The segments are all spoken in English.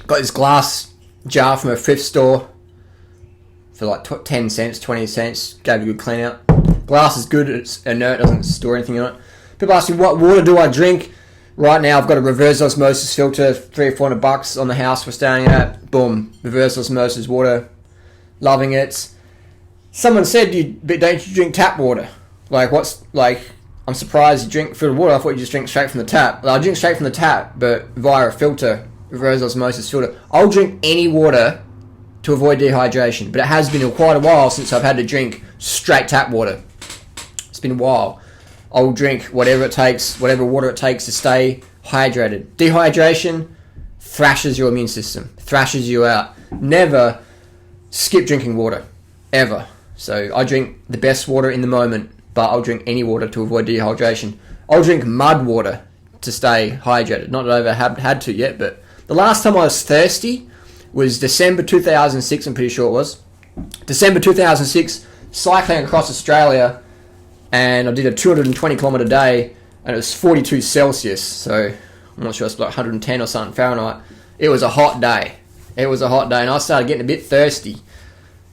Got this glass jar from a thrift store for like 10 cents, 20 cents. Gave a good clean out. Glass is good. It's inert. Doesn't store anything in it. People ask me, what water do I drink? Right now, I've got a reverse osmosis filter, $300 or $400 on the house we're staying at. Boom, reverse osmosis water. Loving it. Someone said, don't you drink tap water? I'm surprised you drink filtered water. I thought you just drink straight from the tap. Well, I drink straight from the tap, but via a filter, reverse osmosis filter. I'll drink any water to avoid dehydration, but it has been quite a while since I've had to drink straight tap water. It's been a while. I'll drink whatever it takes, whatever water it takes to stay hydrated. Dehydration thrashes your immune system, thrashes you out. Never skip drinking water, ever. So I drink the best water in the moment, but I'll drink any water to avoid dehydration. I'll drink mud water to stay hydrated. Not that I've ever had to yet, but the last time I was thirsty was December 2006, I'm pretty sure it was. December 2006, cycling across Australia, and I did a 220 kilometre day, and it was 42 Celsius, so I'm not sure, it's like 110 or something Fahrenheit. It was a hot day. And I started getting a bit thirsty.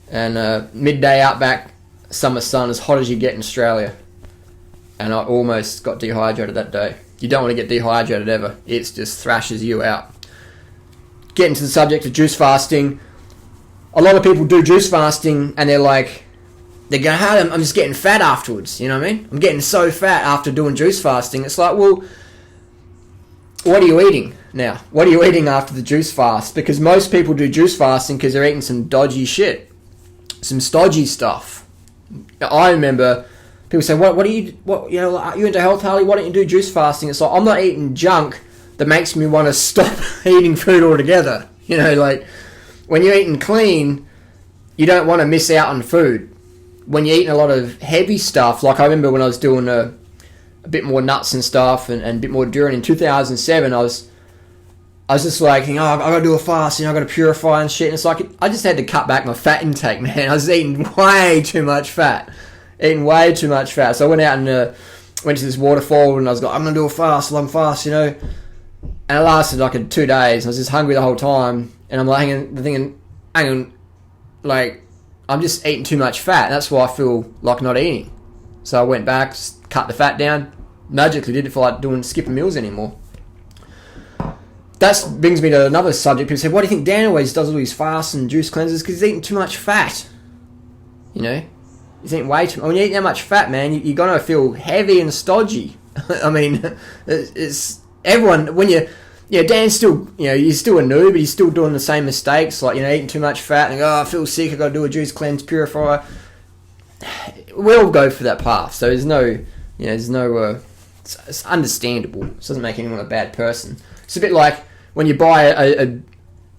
And midday outback, summer sun, as hot as you get in Australia. And I almost got dehydrated that day. You don't want to get dehydrated ever. It just thrashes you out. Getting to the subject of juice fasting. A lot of people do juice fasting and they're like, I'm just getting fat afterwards, you know what I mean? I'm getting so fat after doing juice fasting. It's like, well, what are you eating now? What are you eating after the juice fast? Because most people do juice fasting because they're eating some dodgy shit, some stodgy stuff. I remember people say, are you into health, Harley? Why don't you do juice fasting? It's like, I'm not eating junk that makes me want to stop eating food altogether. You know, like, when you're eating clean, you don't want to miss out on food. When you're eating a lot of heavy stuff, like I remember when I was doing a bit more nuts and stuff and a bit more Durian in 2007, I was just like, I got to do a fast, I got to purify and shit. And it's like, I just had to cut back my fat intake, man. I was eating way too much fat. So I went out and went to this waterfall and I was like, I'm going to do a fast, long fast, And it lasted like 2 days. I was just hungry the whole time. And I'm like, hang on, like, I'm just eating too much fat. That's why I feel like not eating. So I went back, cut the fat down. Magically didn't feel like skipping meals anymore. That brings me to another subject. People say, why do you think Dan always does all these fasts and juice cleanses? Because he's eating too much fat. He's eating way too much. When you eat that much fat, man, you're going to feel heavy and stodgy. I mean, it's everyone, when Dan's still, he's still a noob, but he's still doing the same mistakes, like, eating too much fat and I feel sick, I got to do a juice cleanse, purifier. We all go for that path, so it's understandable. It doesn't make anyone a bad person. It's a bit like when you buy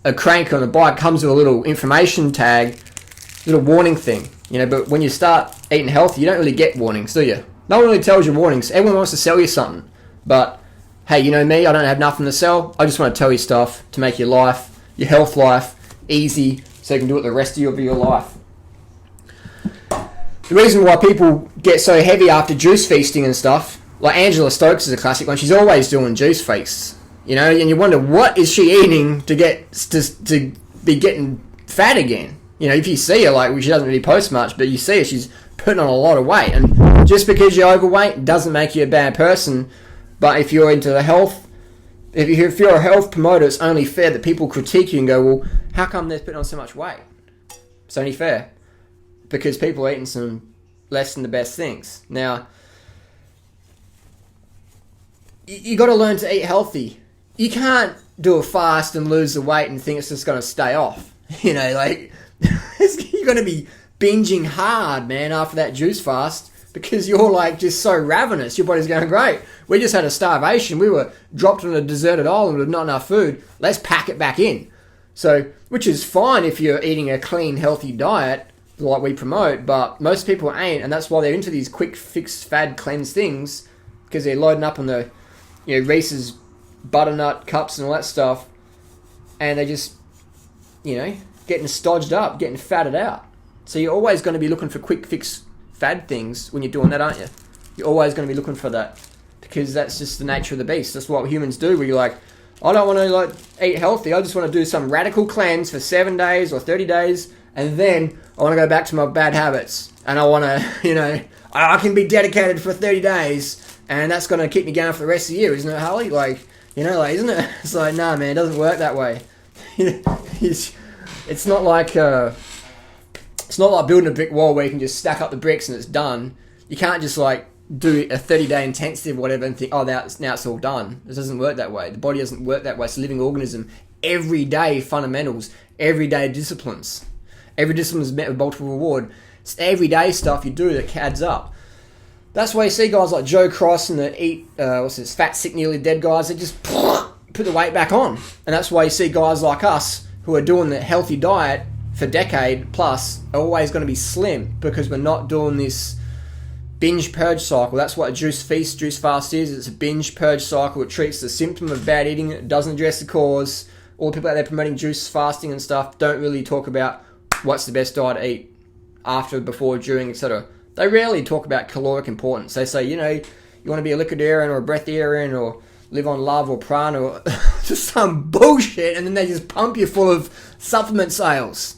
a crank on a bike, comes with a little information tag, little warning thing, but when you start eating healthy, you don't really get warnings, do you? No one really tells you warnings. Everyone wants to sell you something, but hey, you know me, I don't have nothing to sell. I just want to tell you stuff to make your health life, easy, so you can do it the rest of your life. The reason why people get so heavy after juice feasting and stuff, like Angela Stokes is a classic one, she's always doing juice feasts, and you wonder, what is she eating to be getting fat again? If you see her, like, she doesn't really post much, but you see her, she's putting on a lot of weight, and just because you're overweight doesn't make you a bad person. But if you're into the health, if you're a health promoter, it's only fair that people critique you and go, well, how come they're putting on so much weight? It's only fair. Because people are eating some less than the best things. Now, you got to learn to eat healthy. You can't do a fast and lose the weight and think it's just going to stay off. You're going to be binging hard, man, after that juice fast. Because you're like just so ravenous, your body's going, great, we just had a starvation, we were dropped on a deserted island with not enough food, let's pack it back in. So, which is fine if you're eating a clean, healthy diet, like we promote, but most people ain't, and that's why they're into these quick fix, fad, cleanse things, because they're loading up on the, Reese's butternut cups and all that stuff, and they just, getting stodged up, getting fatted out. So you're always going to be looking for quick fix, fad things when you're doing that, aren't you? You're always going to be looking for that because that's just the nature of the beast. That's what humans do. We're like, I don't want to like eat healthy. I just want to do some radical cleanse for 7 days or 30 days, and then I want to go back to my bad habits. And I want to, I can be dedicated for 30 days, and that's going to keep me going for the rest of the year, isn't it, Harley? Isn't it? It's like, nah, man, it doesn't work that way. It's not like building a brick wall where you can just stack up the bricks and it's done. You can't just like do a 30-day intensive or whatever and think, oh, now it's all done. It doesn't work that way. The body doesn't work that way. It's a living organism. Everyday fundamentals, everyday disciplines. Every discipline is met with multiple reward. It's everyday stuff you do that adds up. That's why you see guys like Joe Cross and the fat, sick, nearly dead guys that just put the weight back on. And that's why you see guys like us who are doing the healthy diet for a decade plus are always going to be slim, because we're not doing this binge purge cycle. That's what a juice fast is. It's a binge purge cycle. It treats the symptom of bad eating. It doesn't address the cause. All the people out there promoting juice fasting and stuff don't really talk about what's the best diet to eat after, before, during, etc. They rarely talk about caloric importance. They say, you want to be a liquidarian or a breatharian or live on love or prana or just some bullshit, and then they just pump you full of supplement sales.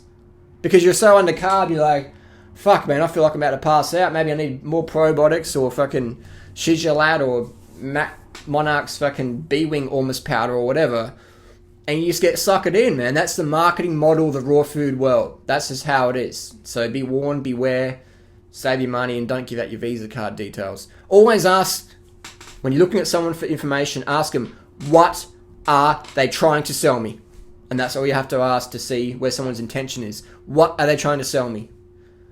Because you're so under carb, you're like, fuck, man, I feel like I'm about to pass out. Maybe I need more probiotics or fucking Shigelat or Monarch's fucking B-Wing Ormus powder or whatever. And you just get suckered in, man. That's the marketing model of the raw food world. That's just how it is. So be warned, beware, save your money, and don't give out your Visa card details. Always ask, when you're looking at someone for information, ask them, what are they trying to sell me? And that's all you have to ask to see where someone's intention is. What are they trying to sell me?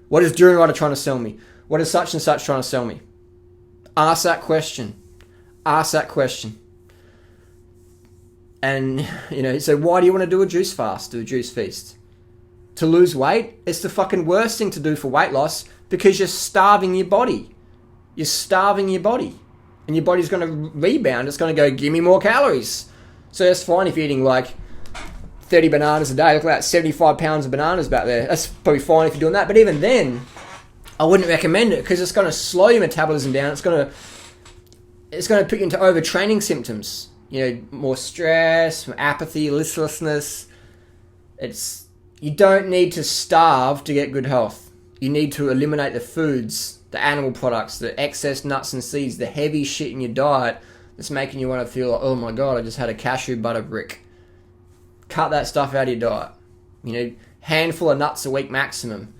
What is Durianrider trying to sell me? What is such and such trying to sell me? Ask that question. Ask that question. And, so why do you want to do a juice fast, do a juice feast? To lose weight? It's the fucking worst thing to do for weight loss, because you're starving your body. You're starving your body. And your body's going to rebound. It's going to go, give me more calories. So that's fine if you're eating like 30 bananas a day. Look at that, 75 pounds of bananas back there. That's probably fine if you're doing that. But even then, I wouldn't recommend it, because it's going to slow your metabolism down. It's going to put you into overtraining symptoms. More stress, more apathy, listlessness. You don't need to starve to get good health. You need to eliminate the foods, the animal products, the excess nuts and seeds, the heavy shit in your diet that's making you want to feel like, oh my god, I just had a cashew butter brick. Cut that stuff out of your diet. Handful of nuts a week maximum.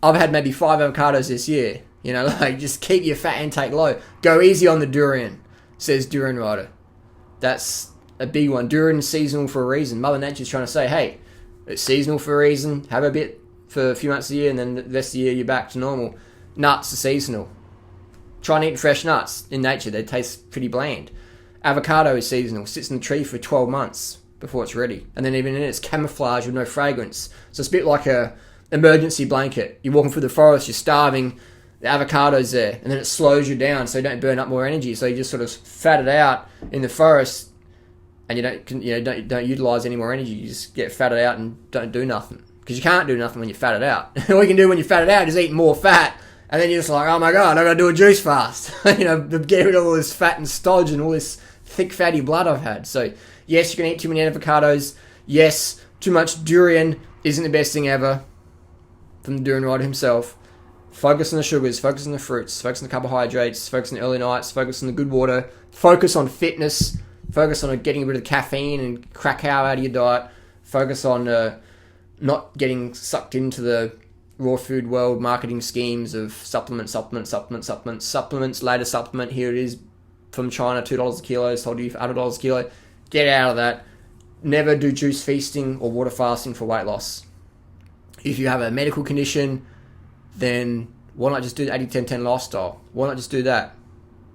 I've had maybe 5 avocados this year. Just keep your fat intake low. Go easy on the durian, says Durianrider. That's a big one. Durian's seasonal for a reason. Mother Nature's trying to say, hey, it's seasonal for a reason. Have a bit for a few months a year, and then the rest of the year you're back to normal. Nuts are seasonal. Try and eat fresh nuts. In nature, they taste pretty bland. Avocado is seasonal. Sits in the tree for 12 months before it's ready. And then even then it's camouflage with no fragrance. So it's a bit like a emergency blanket. You're walking through the forest, you're starving, the avocado's there, and then it slows you down so you don't burn up more energy. So you just sort of fat it out in the forest, and you don't utilize any more energy. You just get fatted out and don't do nothing, because you can't do nothing when you're fatted out. All you can do when you're fatted out is eat more fat, and then you're just like, oh my god, I gotta do a juice fast. Get rid of all this fat and stodge and all this thick fatty blood I've had. So yes, you can eat too many avocados. Yes, too much durian isn't the best thing ever, from the Durianrider himself. Focus on the sugars, focus on the fruits, focus on the carbohydrates, focus on the early nights, focus on the good water, focus on fitness, focus on getting rid of the caffeine and cacao out of your diet, focus on not getting sucked into the raw food world marketing schemes of supplements, latest supplement, here it is from China, $2 a kilo, sold you for $100 a kilo. Get out of that. Never do juice feasting or water fasting for weight loss. If you have a medical condition, then why not just do the 80-10-10 lifestyle? Why not just do that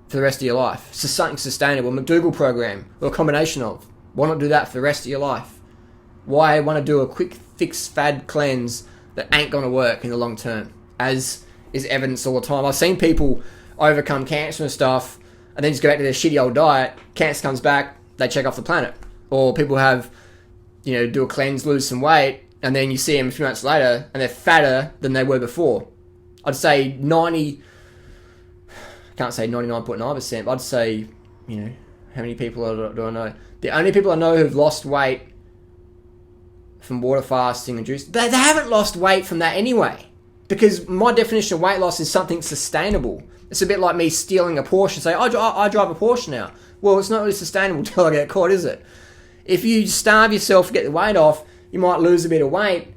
for the rest of your life? It's just something sustainable, a McDougall program, or a combination of. Why not do that for the rest of your life? Why want to do a quick fix fad cleanse that ain't going to work in the long term, as is evidence all the time? I've seen people overcome cancer and stuff, and then just go back to their shitty old diet. Cancer comes back, they check off the planet. Or people have, do a cleanse, lose some weight, and then you see them a few months later, and they're fatter than they were before. I'd say 99.9%, but I'd say, How many people do I know? The only people I know who've lost weight from water fasting and juice, they haven't lost weight from that anyway. Because my definition of weight loss is something sustainable. It's a bit like me stealing a Porsche and say, I drive a Porsche now. Well, it's not really sustainable until I get caught, is it? If you starve yourself to get the weight off, you might lose a bit of weight,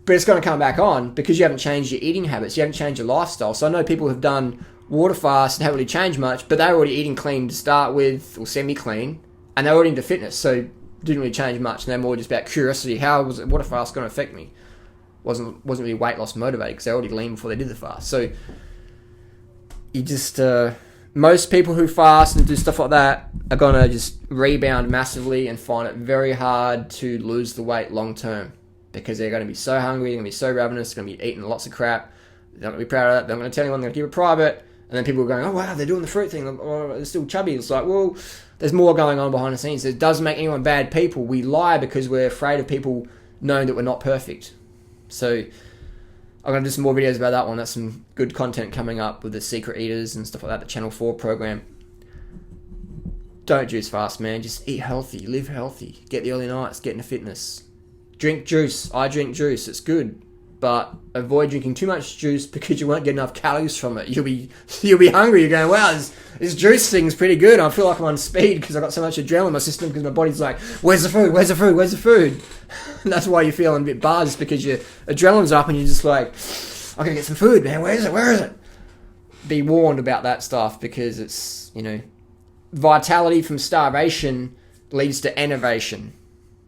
but it's going to come back on because you haven't changed your eating habits. You haven't changed your lifestyle. So I know people who've done water fast and haven't really changed much, but they're already eating clean to start with, or semi-clean, and they're already into fitness, so didn't really change much, and they're more just about curiosity. How was water fast going to affect me? Wasn't really weight loss motivated because they're already lean before they did the fast. So you just most people who fast and do stuff like that are going to just rebound massively and find it very hard to lose the weight long term because they're going to be so hungry, they're going to be so ravenous, they're going to be eating lots of crap. They're not going to be proud of it. They're not going to tell anyone. They're going to keep it private. And then people are going, oh, wow, they're doing the fruit thing. Or they're still chubby. It's like, well, there's more going on behind the scenes. It doesn't make anyone bad people. We lie because we're afraid of people knowing that we're not perfect. So I'm going to do some more videos about that one. That's some good content coming up with the secret eaters and stuff like that, the Channel 4 program. Don't juice fast, man. Just eat healthy. Live healthy. Get the early nights. Get into fitness. Drink juice. I drink juice. It's good. But avoid drinking too much juice because you won't get enough calories from it. You'll be hungry. You're going, wow, this juice thing's pretty good. I feel like I'm on speed because I've got so much adrenaline in my system because my body's like, where's the food? Where's the food? Where's the food? And that's why you're feeling a bit buzzed because your adrenaline's up and you're just like, I gotta get some food, man. Where is it? Where is it? Be warned about that stuff because it's, vitality from starvation leads to enervation.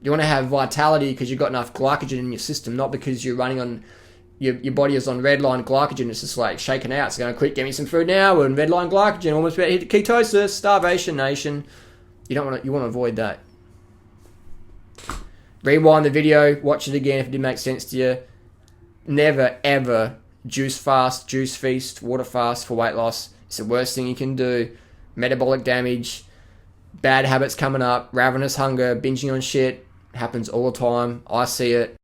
You want to have vitality because you've got enough glycogen in your system, not because you're running on, your body is on red line glycogen. It's just like shaking out. It's going, quick, get me some food now. We're on red line glycogen. Almost about to hit ketosis. Starvation nation. You want to avoid that. Rewind the video. Watch it again if it didn't make sense to you. Never, ever juice fast, juice feast, water fast for weight loss. It's the worst thing you can do. Metabolic damage. Bad habits coming up. Ravenous hunger. Binging on shit. Happens all the time. I see it.